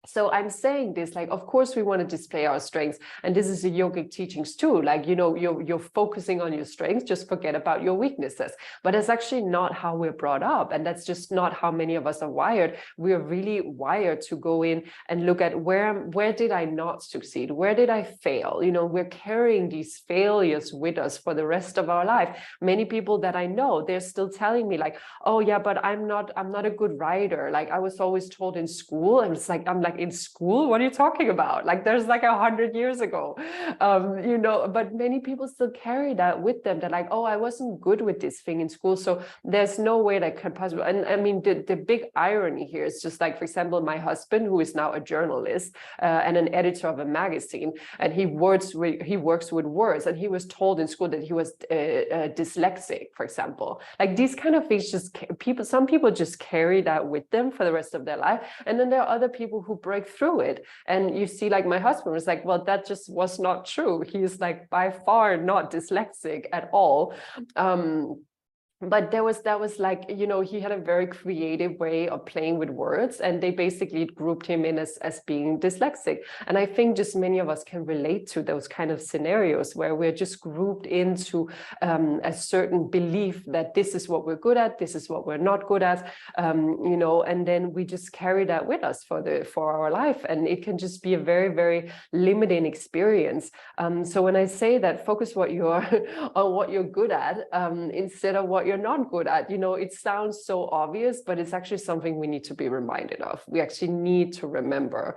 So I'm saying this, like, of course, we want to display our strengths. And this is the yogic teachings too. Like, you know, you're focusing on your strengths, just forget about your weaknesses. But it's actually not how we're brought up. And that's just not how many of us are wired. We are really wired to go in and look at where did I not succeed? Where did I fail? You know, we're carrying these failures with us for the rest of our life. Many people that I know, they're still telling me like, oh yeah, but I'm not a good writer. Like I was always told in school, and it's like, I'm like, in school, what are you talking about? Like there's like 100 years ago, you know, but many people still carry that with them. They're like, oh, I wasn't good with this thing in school, so there's no way that could possibly. And I mean, the big irony here is just like, for example, my husband, who is now a journalist and an editor of a magazine, and he works with words, and he was told in school that he was dyslexic, for example. Like these kind of things, just some people just carry that with them for the rest of their life. And then there are other people who break through it. And you see, like my husband was like, well, that just was not true. He's like by far not dyslexic at all. But that was like, you know, he had a very creative way of playing with words, and they basically grouped him in as being dyslexic. And I think just many of us can relate to those kind of scenarios where we're just grouped into a certain belief that this is what we're good at, this is what we're not good at, you know, and then we just carry that with us for our life. And it can just be a very, very limiting experience. So when I say that, focus on what you're good at instead of what you're not good at, you know, it sounds so obvious, but it's actually something we need to be reminded of. We actually need to remember